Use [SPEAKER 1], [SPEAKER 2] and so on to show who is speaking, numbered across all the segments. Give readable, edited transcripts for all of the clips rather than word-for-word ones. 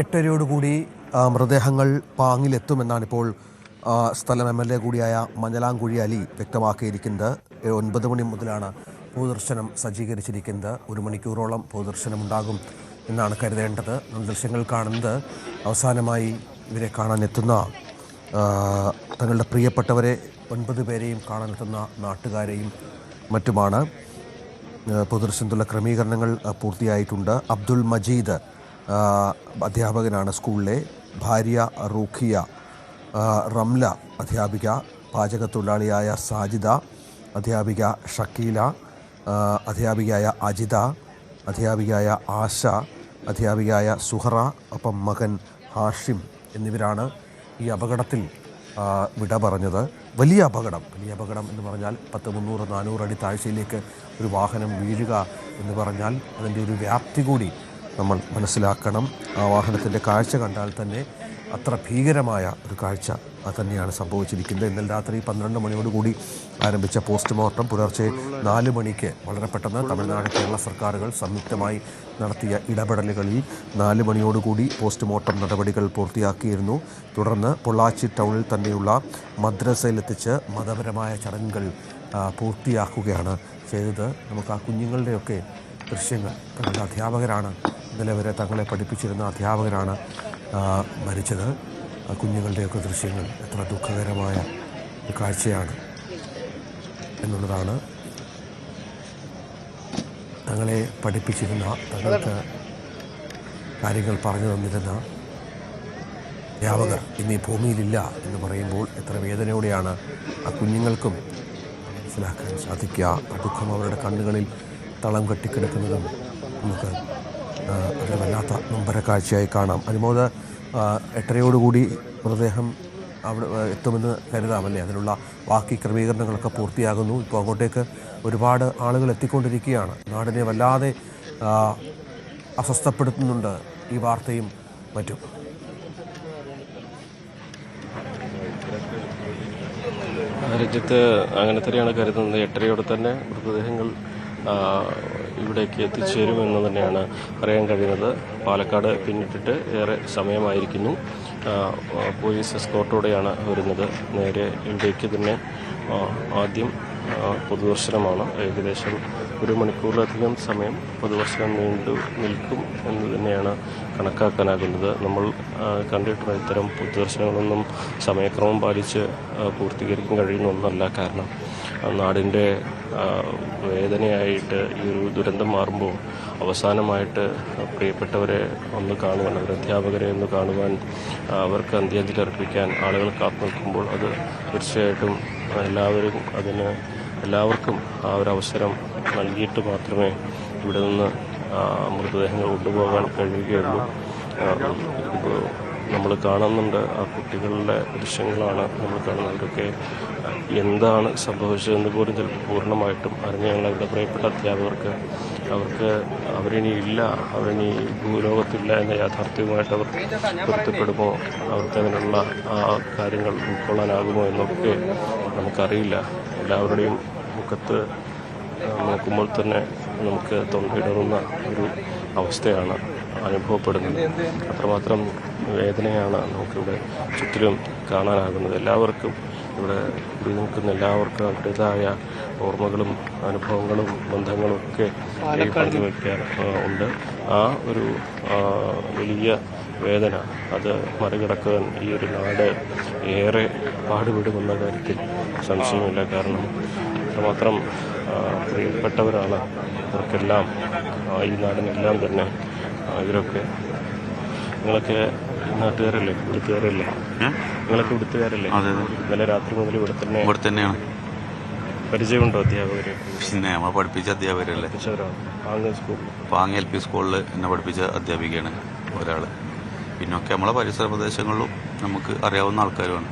[SPEAKER 1] 8:30 മൃതദേഹങ്ങൾ പാങ്ങിലെത്തുമെന്നാണിപ്പോൾ സ്ഥലം MLA കൂടിയായ മഞ്ഞലാംകുഴി അലി വ്യക്തമാക്കിയിരിക്കുന്നത്. 9 മണി മുതലാണ് പൊതുദർശനം സജ്ജീകരിച്ചിരിക്കുന്നത്. 1 മണിക്കൂറോളം പൊതുദർശനമുണ്ടാകും എന്നാണ് കരുതേണ്ടത്. ദൃശ്യങ്ങൾ കാണുന്നത് അവസാനമായി ഇവരെ കാണാനെത്തുന്ന തങ്ങളുടെ പ്രിയപ്പെട്ടവരെ 9 പേരെയും കാണാനെത്തുന്ന നാട്ടുകാരെയും മറ്റുമാണ്. പൊതുദർശനത്തിലുള്ള ക്രമീകരണങ്ങൾ പൂർത്തിയായിട്ടുണ്ട്. അബ്ദുൾ മജീദ് അധ്യാപകനാണ് സ്കൂളിലെ. ഭാര്യ റൂഖിയ, റംല അധ്യാപിക, പാചകത്തൊഴിലാളിയായ സാജിദ, അധ്യാപിക ഷക്കീല, അധ്യാപികയായ അജിത, അധ്യാപികയായ ആശ, അധ്യാപികയായ സുഹറ, ഒപ്പം മകൻ ഹാഷിം എന്നിവരാണ് ഈ അപകടത്തിൽ വിട പറഞ്ഞത്. വലിയ അപകടം എന്ന് പറഞ്ഞാൽ 300-400 അടി താഴ്ചയിലേക്ക് ഒരു വാഹനം വീഴുക എന്ന് പറഞ്ഞാൽ അതിൻ്റെ ഒരു വ്യാപ്തി കൂടി നമ്മൾ മനസ്സിലാക്കണം. ആ വാഹനത്തിൻ്റെ കാഴ്ച കണ്ടാൽ തന്നെ അത്ര ഭീകരമായ ഒരു കാഴ്ച തന്നെയാണ് സംഭവിച്ചിരിക്കുന്നത്. ഇന്നലെ രാത്രി 12 മണിയോടുകൂടി ആരംഭിച്ച പോസ്റ്റ്മോർട്ടം പുലർച്ചെ 4 മണിക്ക് വളരെ പെട്ടെന്ന് തമിഴ്നാട് കേരള സർക്കാരുകൾ സംയുക്തമായി നടത്തിയ ഇടപെടലുകളിൽ 4 മണിയോടുകൂടി പോസ്റ്റ്മോർട്ടം നടപടികൾ പൂർത്തിയാക്കിയിരുന്നു. തുടർന്ന് പൊള്ളാച്ചി ടൗണിൽ തന്നെയുള്ള മദ്രസയിലെത്തിച്ച് മതപരമായ ചടങ്ങുകൾ പൂർത്തിയാക്കുകയാണ് ചെയ്തത്. നമുക്ക് ആ കുഞ്ഞുങ്ങളുടെയൊക്കെ ദൃശ്യങ്ങൾ, തങ്ങളുടെ അധ്യാപകരാണ്, ഇന്നലെ വരെ തങ്ങളെ പഠിപ്പിച്ചിരുന്ന അധ്യാപകരാണ് മരിച്ചത്. കുഞ്ഞുങ്ങളുടെയൊക്കെ ദൃശ്യങ്ങൾ എത്ര ദുഃഖകരമായ ഒരു കാഴ്ചയാണ് എന്നുള്ളതാണ്. തങ്ങളെ പഠിപ്പിച്ചിരുന്ന, തങ്ങൾക്ക് കാര്യങ്ങൾ പറഞ്ഞു തന്നിരുന്ന അധ്യാപകർ ഇന്ന് ഈ ഭൂമിയിലില്ല എന്ന് പറയുമ്പോൾ എത്ര വേദനയോടെയാണ് ആ കുഞ്ഞുങ്ങൾക്കും മനസ്സിലാക്കാൻ സാധിക്കുക. ആ ദുഃഖം അവരുടെ കണ്ണുകളിൽ തളം കെട്ടിക്കിടക്കുന്നതും നമുക്ക് അതൊരു വല്ലാത്ത നൊമ്പര കാഴ്ചയായി കാണാം. അനുമോദ്, 8:30 മൃതദേഹം അവിടെ എത്തുമെന്ന് കരുതാമല്ലേ? അതിനുള്ള ബാക്കി ക്രമീകരണങ്ങളൊക്കെ പൂർത്തിയാകുന്നു. ഇപ്പോൾ അങ്ങോട്ടേക്ക് ഒരുപാട് ആളുകൾ എത്തിക്കൊണ്ടിരിക്കുകയാണ്. നാടിനെ വല്ലാതെ അസ്വസ്ഥപ്പെടുത്തുന്നുണ്ട് ഈ വാർത്തയും മറ്റും.
[SPEAKER 2] രാജ്യത്ത് അങ്ങനെ തന്നെയാണ് കരുതുന്നത്. 8:30 തന്നെ മൃതദേഹങ്ങൾ ഇവിടേക്ക് എത്തിച്ചേരുമെന്ന് തന്നെയാണ് പറയാൻ കഴിയുന്നത്. പാലക്കാട് പിന്നിട്ടിട്ട് ഏറെ സമയമായിരിക്കുന്നു. പോലീസ് എസ്കോർട്ടോടെയാണ് വരുന്നത്. നേരെ ഇവിടേക്ക് തന്നെ ആദ്യം പൊതുദർശനമാണ്. ഏകദേശം 1 മണിക്കൂറിലധികം സമയം പൊതുദർശനം നീണ്ടു നിൽക്കും എന്ന് തന്നെയാണ് കണക്കാക്കാനാകുന്നത്. നമ്മൾ കണ്ടിട്ടുള്ള ഇത്തരം പൊതുദർശനങ്ങളൊന്നും സമയക്രമം പാലിച്ച് പൂർത്തീകരിക്കാൻ കഴിയുന്ന ഒന്നല്ല. കാരണം നാടിൻ്റെ വേദനയായിട്ട് ഈ ഒരു ദുരന്തം മാറുമ്പോൾ അവസാനമായിട്ട് പ്രിയപ്പെട്ടവരെ ഒന്ന് കാണുവാൻ, അവർ അധ്യാപകരെ ഒന്ന് കാണുവാൻ, അവർക്ക് അന്ത്യാഞ്ജലി അർപ്പിക്കാൻ ആളുകൾ കാത്തു നിൽക്കുമ്പോൾ അത് തീർച്ചയായിട്ടും എല്ലാവർക്കും ആ ഒരു അവസരം നൽകിയിട്ട് മാത്രമേ ഇവിടെ നിന്ന് മൃതദേഹങ്ങൾ കൊണ്ടുപോകാൻ കഴിയുകയുള്ളൂ. ഇപ്പോൾ നമ്മൾ കാണുന്നുണ്ട്, ആ കുട്ടികളുടെ ദൃശ്യങ്ങളാണ് നമ്മൾ കാണുന്നത്. അവരൊക്കെ എന്താണ് സംഭവിച്ചതെന്ന് പോലും ചിലപ്പോൾ പൂർണ്ണമായിട്ടും അറിഞ്ഞ ഞങ്ങളുടെ പ്രിയപ്പെട്ട അധ്യാപകർക്ക് അവരിനി ഇല്ല, അവരിനി ഭൂലോകത്തില്ല എന്ന യാഥാർത്ഥ്യവുമായിട്ട് അവർ പൊരുത്തപ്പെടുമോ, അവർക്ക് അതിനുള്ള ആ കാര്യങ്ങൾ ഉൾക്കൊള്ളാനാകുമോ എന്നൊക്കെ നമുക്കറിയില്ല. എല്ലാവരുടെയും മുഖത്ത് നോക്കുമ്പോൾ തന്നെ നമുക്ക് തൊണ്ടയിടറുന്ന ഒരു അവസ്ഥയാണ് അനുഭവപ്പെടുന്നത്. അത്രമാത്രം വേദനയാണ് നമുക്കിവിടെ ചുറ്റിലും കാണാനാകുന്നത്. എല്ലാവർക്കും ഇവിടെ കൂടി നിൽക്കുന്ന എല്ലാവർക്കും അവരുടേതായ ഓർമ്മകളും അനുഭവങ്ങളും ബന്ധങ്ങളും ഒക്കെ പങ്കുവയ്ക്കാൻ ഉണ്ട്. ആ ഒരു വലിയ വേദന അത് മറികടക്കാൻ ഈ ഒരു നാട് ഏറെ പാടുപെടുമെന്ന കാര്യത്തിൽ സംശയമില്ല. കാരണം അത്രമാത്രം പ്രിയപ്പെട്ടവരാണ് അവർക്കെല്ലാം, ഈ നാടിനെല്ലാം തന്നെ. ഇവരൊക്കെ നിങ്ങളൊക്കെ നാട്ടുകാരല്ലേ, ഇവിടുത്തുകാരല്ലേ? നിങ്ങളൊക്കെ ഇവിടുത്തുകാരല്ലേ? ഇന്നലെ രാത്രി മുതൽ ഇവിടെ തന്നെയാണ്. പരിചയമുണ്ടോ അധ്യാപകര്?
[SPEAKER 3] പിന്നെ നമ്മൾ പഠിപ്പിച്ച അധ്യാപകരല്ലേ? പാങ്ങ LP സ്കൂളിൽ എന്നെ പഠിപ്പിച്ച അധ്യാപികയാണ് ഒരാൾ. പിന്നൊക്കെ നമ്മളെ പരിസര പ്രദേശങ്ങളിലും നമുക്ക് അറിയാവുന്ന ആൾക്കാരുമാണ്.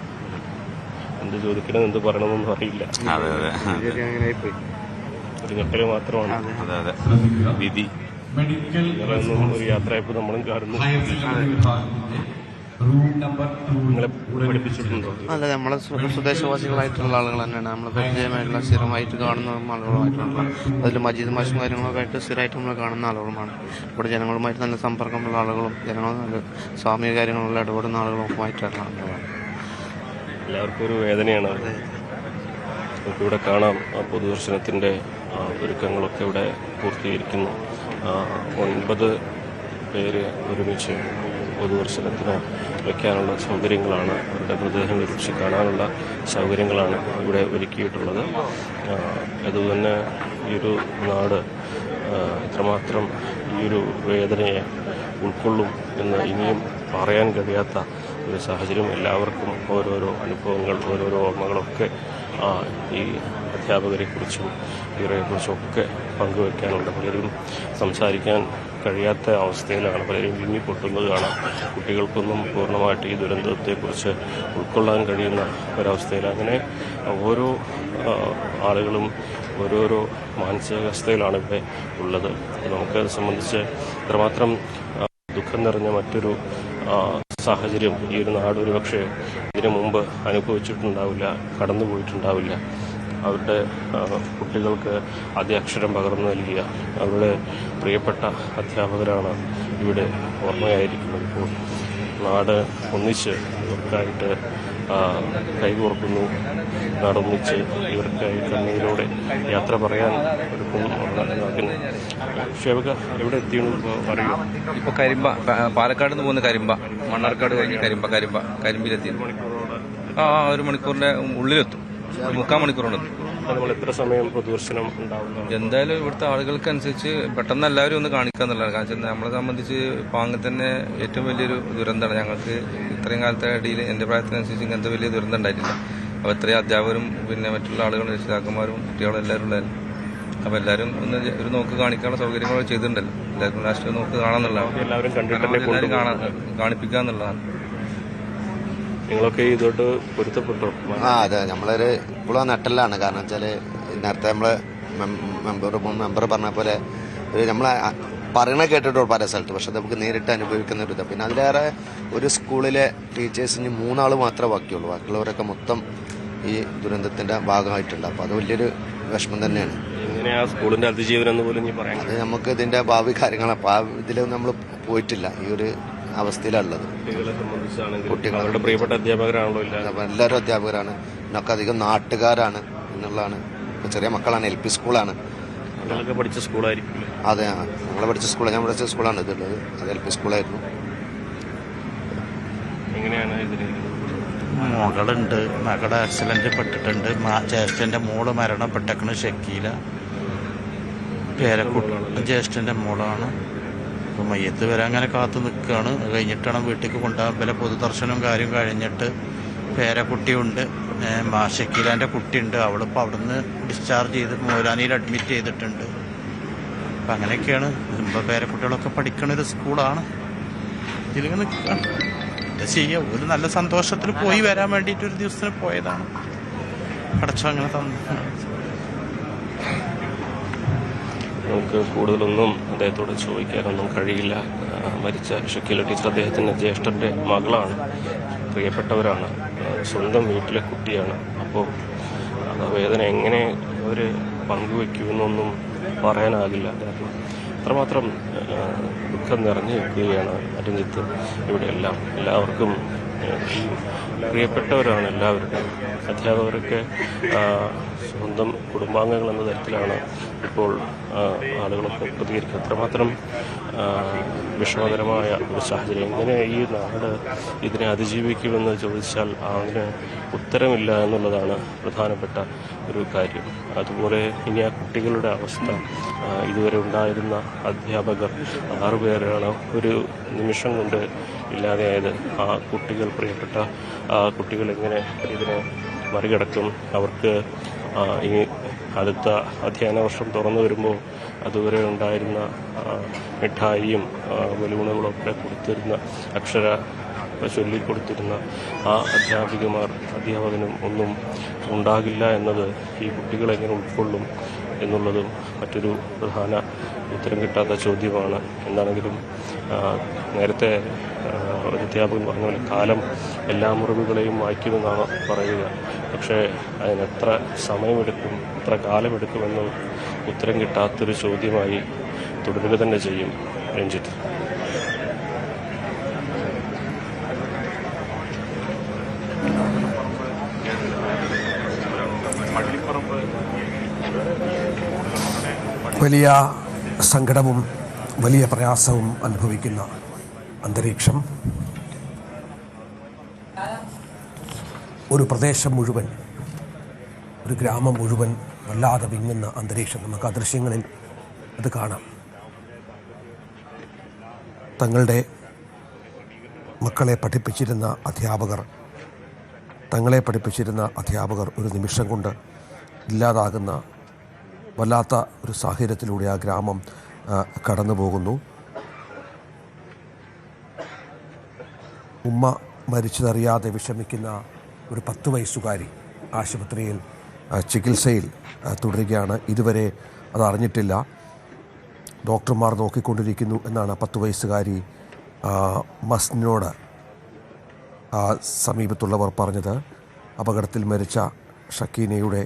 [SPEAKER 2] എന്ത് ചോദിക്കണം, എന്ത് പറയണമെന്നൊന്നും അറിയില്ല.
[SPEAKER 3] അതെ
[SPEAKER 2] ഒരു ഞെട്ടല് മാത്രമാണ്.
[SPEAKER 3] അതെ വിധി
[SPEAKER 2] ഒരു യാത്രയപ്പോൾ നമ്മളും കാണുന്നു. നിങ്ങളെ പഠിപ്പിച്ചിട്ടുണ്ടോ?
[SPEAKER 4] അല്ല, നമ്മളെ സ്വദേശവാസികളായിട്ടുള്ള ആളുകൾ തന്നെയാണ്. നമ്മൾ പരിചയമായിട്ടുള്ള സ്ഥിരമായിട്ട് കാണുന്ന ആളുകളുമായിട്ടുള്ള അതിൽ മജീദ് മാഷും കാര്യങ്ങളൊക്കെ ആയിട്ട് സ്ഥിരമായിട്ട് നമ്മൾ കാണുന്ന ആളുകളുമാണ്. ഇവിടെ ജനങ്ങളുമായിട്ട് നല്ല സമ്പർക്കമുള്ള ആളുകളും ജനങ്ങൾ നല്ല സ്വാമിക കാര്യങ്ങളിൽ ഇടപെടുന്ന ആളുകളുമായിട്ടുള്ള ആളുകളാണ്.
[SPEAKER 2] എല്ലാവർക്കും ഒരു വേദനയാണ്. നമുക്കിവിടെ കാണാം പൊതുദർശനത്തിൻ്റെ ഒരുക്കങ്ങളൊക്കെ ഇവിടെ പൂർത്തീകരിക്കുന്നു. 9 പേര് ഒരുമിച്ച് പൊതുദർശനത്തിന് വയ്ക്കാനുള്ള സൗകര്യങ്ങളാണ്, അവരുടെ മൃതദേഹങ്ങൾ ഒരുമിച്ച് കാണാനുള്ള സൗകര്യങ്ങളാണ് ഇവിടെ ഒരുക്കിയിട്ടുള്ളത്. അതുതന്നെ ഈ ഒരു നാട് എത്രമാത്രം ഈ ഒരു വേദനയെ ഉൾക്കൊള്ളും എന്ന് ഇനിയും പറയാൻ കഴിയാത്ത ഒരു സാഹചര്യം. എല്ലാവർക്കും ഓരോരോ അനുഭവങ്ങൾ, ഓരോരോ ഓർമ്മകളൊക്കെ ഈ അധ്യാപകരെക്കുറിച്ചും ഇവരെക്കുറിച്ചും ഒക്കെ പങ്കുവയ്ക്കാനുണ്ട്. പലരും സംസാരിക്കാൻ കഴിയാത്ത അവസ്ഥയിലാണ്, പലരും വിങ്ങി പൊട്ടുന്നത് കാണാം. കുട്ടികൾക്കൊന്നും പൂർണ്ണമായിട്ട് ഈ ദുരന്തത്തെക്കുറിച്ച് ഉൾക്കൊള്ളാൻ കഴിയുന്ന ഒരവസ്ഥയിൽ. അങ്ങനെ ഓരോ ആളുകളും ഓരോരോ മാനസികാവസ്ഥയിലാണ് ഇവിടെ ഉള്ളത്. നമുക്കത് സംബന്ധിച്ച് ഇത്രമാത്രം ദുഃഖം നിറഞ്ഞ മറ്റൊരു സാഹചര്യം ഈ ഒരു നാട് ഒരു പക്ഷേ ഇതിനു മുമ്പ് അനുഭവിച്ചിട്ടുണ്ടാവില്ല, കടന്നുപോയിട്ടുണ്ടാവില്ല. അവരുടെ കുട്ടികൾക്ക് അക്ഷരം പകർന്നു നൽകിയ അവരുടെ പ്രിയപ്പെട്ട അധ്യാപകരാണ് ഇവിടെ ഓർമ്മയായിരിക്കുന്നത്. ഇപ്പോൾ നാട് ഒന്നിച്ച് ഇവർക്കായിട്ട് കൈകോർക്കുന്നു. നാടൊന്നിച്ച് ഇവർക്കായി കണ്ണീരോടെ യാത്ര പറയാൻ ഒരുക്കുന്നു. ഷേവക എവിടെ എത്തിയെന്ന് അറിയൂ?
[SPEAKER 5] ഇപ്പോൾ പാലക്കാട് നിന്ന് പോകുന്ന കരിമ്പ, മണ്ണാർക്കാട് കഴിഞ്ഞ് കരിമ്പിലെത്തി. 1 മണിക്കൂറിൻ്റെ ഉള്ളിലെത്തും, 3/4 മണിക്കൂറിനെത്തും.
[SPEAKER 2] നമ്മൾ എത്ര സമയം പൊതുദർശനം ഉണ്ടാവുന്നു?
[SPEAKER 5] എന്തായാലും ഇവിടുത്തെ ആളുകൾക്കനുസരിച്ച് പെട്ടെന്ന് എല്ലാവരും ഒന്ന് കാണിക്കുക എന്നുള്ളതാണ്. കാരണം നമ്മളെ സംബന്ധിച്ച് പാങ്ങ് തന്നെ ഏറ്റവും വലിയൊരു ദുരന്തമാണ്. ഞങ്ങൾക്ക് ഇത്രയും കാലത്തെ ഇടയിൽ എൻ്റെ പ്രായത്തിനനുസരിച്ച് ഇങ്ങനത്തെ വലിയ ദുരന്തം ഉണ്ടായിട്ടില്ല. അപ്പോൾ ഇത്രയും അധ്യാപകരും പിന്നെ മറ്റുള്ള ആളുകളും രക്ഷിതാക്കന്മാരും കുട്ടികളും എല്ലാവരും ഉള്ളതായിരുന്നു. അപ്പോൾ എല്ലാവരും ഒന്ന് ഒരു നോക്ക് കാണിക്കാനുള്ള സൗകര്യങ്ങൾ ചെയ്തിട്ടുണ്ടല്ലോ. എല്ലാവർക്കും ലാസ്റ്റ് നോക്ക് കാണാമെന്നുള്ളതാണ്, എല്ലാവരും കാണിപ്പിക്കുക എന്നുള്ളതാണ്.
[SPEAKER 2] നിങ്ങളൊക്കെ ഇതോട്ട് പൊരുത്തപ്പെട്ടോ?
[SPEAKER 6] അതെ, നമ്മളൊരു ഇപ്പോഴും നട്ടലാണ്. കാരണം വെച്ചാൽ നേരത്തെ നമ്മള് മെമ്പർ പറഞ്ഞ പോലെ നമ്മളെ പറയണ കേട്ടിട്ടുള്ളൂ പല സ്ഥലത്ത്. പക്ഷെ നമുക്ക് നേരിട്ട് അനുഭവിക്കുന്ന ഒരു ഇത്. പിന്നെ അതിലേറെ ഒരു സ്കൂളിലെ ടീച്ചേഴ്സിന് 3 ആൾ മാത്രമേ ബാക്കിയുള്ളൂ. ബാക്കിയുള്ളവരൊക്കെ മൊത്തം ഈ ദുരന്തത്തിന്റെ ഭാഗമായിട്ടുണ്ട്. അപ്പോൾ അത് വലിയൊരു വിഷമം തന്നെയാണ്.
[SPEAKER 2] എങ്ങനെയാ സ്കൂളിന്റെ അതിജീവനം എന്ന് പോലും പറയാം.
[SPEAKER 6] അത് നമുക്ക് ഇതിന്റെ ഭാവി കാര്യങ്ങൾ ഇതിൽ നമ്മൾ പോയിട്ടില്ല. ഈ ഒരു അവസ്ഥയിലുള്ളത്.
[SPEAKER 2] കുട്ടികളെ സംബന്ധിച്ചാണെങ്കിൽ അവരുടെ പ്രിയപ്പെട്ട അധ്യാപകരാണല്ലോ
[SPEAKER 6] എല്ലാവരും അധ്യാപകരാണ്. ഇതിനൊക്കെ അധികം നാട്ടുകാരാണ് എന്നുള്ളതാണ്. ഇപ്പൊ ചെറിയ മക്കളാണ്, LP സ്കൂളാണ്.
[SPEAKER 2] പഠിച്ച സ്കൂളായിരിക്കും.
[SPEAKER 6] അതെ, ഞങ്ങൾ പഠിച്ച സ്കൂളാണ്, ഞാൻ പഠിച്ച സ്കൂളാണ് ഇതുള്ളത്. അത് LP സ്കൂളായിരുന്നു.
[SPEAKER 2] എങ്ങനെയാണ് ഇതിന്?
[SPEAKER 7] മകളുണ്ട്, മകളുടെ ആക്സിഡന്റ് പെട്ടിട്ടുണ്ട്. ജ്യേഷ്ഠന്റെ മോള് മരണപ്പെട്ടേക്കണ്, ഷക്കീല. ജ്യേഷ്ഠന്റെ മോളാണ്. അപ്പോൾ മയ്യത്ത് വരെ അങ്ങനെ കാത്തു നിൽക്കുകയാണ്. കഴിഞ്ഞിട്ടാണ് വീട്ടിലേക്ക് കൊണ്ടുപോകാൻ. വില പൊതുദർശനവും കാര്യം കഴിഞ്ഞിട്ട് പേരക്കുട്ടിയുണ്ട്, ഷക്കീലാൻ്റെ കുട്ടിയുണ്ട്. അവളിപ്പോൾ അവിടുന്ന് ഡിസ്ചാർജ് ചെയ്ത് മൗലാനിയിൽ അഡ്മിറ്റ് ചെയ്തിട്ടുണ്ട്. അപ്പം അങ്ങനെയൊക്കെയാണ്. ഇപ്പോൾ പേരക്കുട്ടികളൊക്കെ പഠിക്കണ ഒരു സ്കൂളാണ്. ഇതിലിങ്ങനെ നിൽക്കുകയാണ്. എന്താ ചെയ്യുക, ഒരു നല്ല സന്തോഷത്തിൽ പോയി വരാൻ വേണ്ടിയിട്ട് ഒരു ദിവസത്തിന് പോയതാണ്. അടച്ചോ അങ്ങനെ തന്നു.
[SPEAKER 2] നമുക്ക് കൂടുതലൊന്നും അദ്ദേഹത്തോട് ചോദിക്കാനൊന്നും കഴിയില്ല. മരിച്ച ഷക്കീല ടീച്ചർ അദ്ദേഹത്തിൻ്റെ ജ്യേഷ്ഠൻ്റെ മകളാണ്, പ്രിയപ്പെട്ടവരാണ്, സ്വന്തം വീട്ടിലെ കുട്ടിയാണ്. അപ്പോൾ വേദന എങ്ങനെ അവർ പങ്കുവെക്കുമെന്നൊന്നും പറയാനാകില്ല. കാരണം അത്രമാത്രം ദുഃഖം നിറഞ്ഞു നിൽക്കുകയാണ് രഞ്ജിത്ത്. ഇവിടെയെല്ലാം എല്ലാവർക്കും പ്രിയപ്പെട്ടവരാണ് എല്ലാവരും. അധ്യാപകരൊക്കെ സ്വന്തം കുടുംബാംഗങ്ങൾ എന്ന തരത്തിലാണ് ഇപ്പോൾ ആളുകളൊക്കെ പ്രതികരിക്കുക. അത്രമാത്രം വിഷമകരമായ ഒരു സാഹചര്യം. എങ്ങനെ ഈ നാട് ഇതിനെ അതിജീവിക്കുമെന്ന് ചോദിച്ചാൽ അതിന് ഉത്തരമില്ല എന്നുള്ളതാണ് പ്രധാനപ്പെട്ട ഒരു കാര്യം. അതുപോലെ ഇനി ആ കുട്ടികളുടെ അവസ്ഥ, ഇതുവരെ ഉണ്ടായിരുന്ന അധ്യാപകർ 6 പേരാണ് ഒരു നിമിഷം കൊണ്ട് ഇല്ലാതെയായത്. ആ കുട്ടികൾ, പ്രിയപ്പെട്ട ആ കുട്ടികൾ എങ്ങനെ ഇതിനെ മറികടക്കും? അവർക്ക് ഈ അടുത്ത അധ്യയന വർഷം തുറന്നു വരുമ്പോൾ അതുവരെ ഉണ്ടായിരുന്ന മിഠായിയും ബലൂണുകളൊക്കെ കൊടുത്തിരുന്ന, ചൊല്ലിക്കൊടുത്തിരുന്ന ആ അധ്യാപകനും ഒന്നും ഉണ്ടാകില്ല എന്നത് ഈ കുട്ടികളെങ്ങനെ ഉൾക്കൊള്ളും എന്നുള്ളതും മറ്റൊരു പ്രധാന ഉത്തരം കിട്ടാത്ത ചോദ്യമാണ്. എന്താണെങ്കിലും നേരത്തെ അധ്യാപകൻ പറഞ്ഞ പോലെ കാലം എല്ലാ മുറിവുകളെയും മായ്ക്കുമെന്നാണ് പറയുക. പക്ഷേ അതിന് എത്ര സമയമെടുക്കും, എത്ര കാലമെടുക്കുമെന്ന് ഉത്തരം കിട്ടാത്തൊരു ചോദ്യമായി തുടരുക തന്നെ ചെയ്യും. രഞ്ജിത്ത്.
[SPEAKER 1] വലിയ സങ്കടവും വലിയ പ്രയാസവും അനുഭവിക്കുന്ന അന്തരീക്ഷം. ഒരു പ്രദേശം മുഴുവൻ, ഒരു ഗ്രാമം മുഴുവൻ വല്ലാതെ വിങ്ങുന്ന അന്തരീക്ഷം. നമുക്ക് ആ ദൃശ്യങ്ങളിൽ അത് കാണാം. തങ്ങളുടെ മക്കളെ പഠിപ്പിച്ചിരുന്ന അധ്യാപകർ ഒരു നിമിഷം കൊണ്ട് ഇല്ലാതാകുന്ന വല്ലാത്ത ഒരു സാഹചര്യത്തിലൂടെ ആ ഗ്രാമം കടന്നു പോകുന്നു. ഉമ്മ മരിച്ചതറിയാതെ വിഷമിക്കുന്ന ഒരു 10 വയസ്സുകാരി ആശുപത്രിയിൽ ചികിത്സയിൽ തുടരുകയാണ്. ഇതുവരെ അത് അറിഞ്ഞിട്ടില്ല. ഡോക്ടർമാർ നോക്കിക്കൊണ്ടിരിക്കുന്നു എന്നാണ് 10 വയസ്സുകാരി മസ്നിനോട് സമീപത്തുള്ളവർ പറഞ്ഞത്. അപകടത്തിൽ മരിച്ച ഷക്കീനയുടെ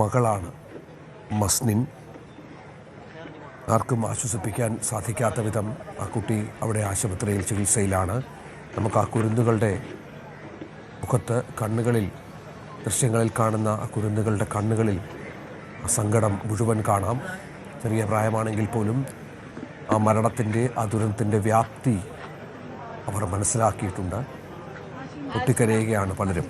[SPEAKER 1] മകളാണ് മസ്നിൻ. ആർക്കും ആശ്വസിപ്പിക്കാൻ സാധിക്കാത്ത വിധം ആ കുട്ടി അവിടെ ആശുപത്രിയിൽ ചികിത്സയിലാണ്. നമുക്ക് ആ കുരുന്നുകളുടെ മുഖത്ത്, കണ്ണുകളിൽ, ദൃശ്യങ്ങളിൽ കാണുന്ന ആ കുരുന്നുകളുടെ കണ്ണുകളിൽ ആ സങ്കടം മുഴുവൻ കാണാം. ചെറിയ പ്രായമാണെങ്കിൽ പോലും ആ മരണത്തിൻ്റെ, ആ ദുരന്തത്തിൻ്റെ വ്യാപ്തി അവർ മനസ്സിലാക്കിയിട്ടുണ്ട്. പൊട്ടിക്കരയുകയാണ് പലരും.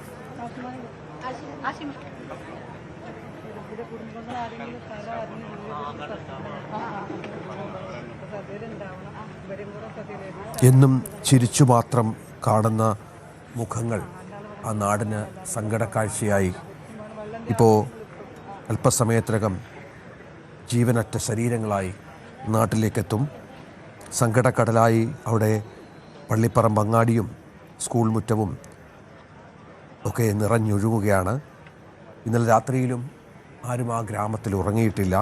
[SPEAKER 1] എന്നും ചിരിച്ചു മാത്രം കാണുന്ന മുഖങ്ങൾ ആ നാടിന് സങ്കടക്കാഴ്ചയായി. ഇപ്പോൾ അല്പസമയത്തിനകം ജീവനറ്റ ശരീരങ്ങളായി നാട്ടിലേക്കെത്തും. സങ്കടക്കടലായി അവിടെ പള്ളിപ്പറമ്പ് അങ്ങാടിയും സ്കൂൾ മുറ്റവും ഒക്കെ നിറഞ്ഞൊഴുകുകയാണ്. ഇന്നലെ രാത്രിയിലും ആരും ആ ഗ്രാമത്തിൽ ഉറങ്ങിയിട്ടില്ല.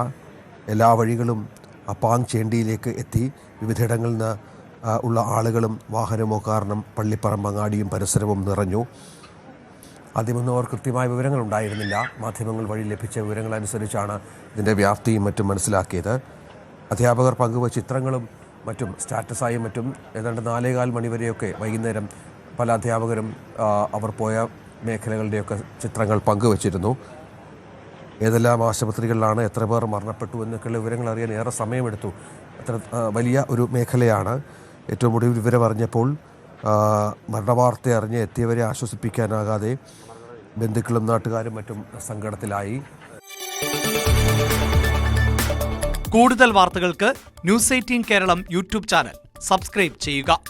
[SPEAKER 1] എല്ലാ വഴികളും ആ പാങ് ചേണ്ടിയിലേക്ക് എത്തി. വിവിധയിടങ്ങളിൽ നിന്ന് ഉള്ള ആളുകളും വാഹനമോ കാരണം പള്ളിപ്പറമ്പ് അങ്ങാടിയും പരിസരവും നിറഞ്ഞു. ആദ്യമൊന്നും അവർ കൃത്യമായ വിവരങ്ങൾ ഉണ്ടായിരുന്നില്ല. മാധ്യമങ്ങൾ വഴി ലഭിച്ച വിവരങ്ങളനുസരിച്ചാണ് ഇതിൻ്റെ വ്യാപ്തിയും മറ്റും മനസ്സിലാക്കിയത്. അധ്യാപകർ പങ്കുവച്ച ചിത്രങ്ങളും മറ്റും സ്റ്റാറ്റസായും മറ്റും ഏതാണ്ട് 4:15 മണിവരെയൊക്കെ വൈകുന്നേരം പല അധ്യാപകരും അവർ പോയ മേഖലകളുടെയൊക്കെ ചിത്രങ്ങൾ പങ്കുവച്ചിരുന്നു. ഏതെല്ലാം ആശുപത്രികളിലാണ്, എത്ര പേർ മരണപ്പെട്ടു എന്നൊക്കെയുള്ള വിവരങ്ങൾ അറിയാൻ ഏറെ സമയമെടുത്തു. അത്ര വലിയ ഒരു മേഖലയാണ്. ഏറ്റവും ഒടുവിൽ വിവരം അറിഞ്ഞപ്പോൾ മരണവാർത്ത അറിഞ്ഞ് എത്തിയവരെ ആശ്വസിപ്പിക്കാനാകാതെ ബന്ധുക്കളും നാട്ടുകാരും മറ്റും സങ്കടത്തിലായി.
[SPEAKER 8] കൂടുതൽ വാർത്തകൾക്ക് news 18 Keralam YouTube channel subscribe ചെയ്യുക.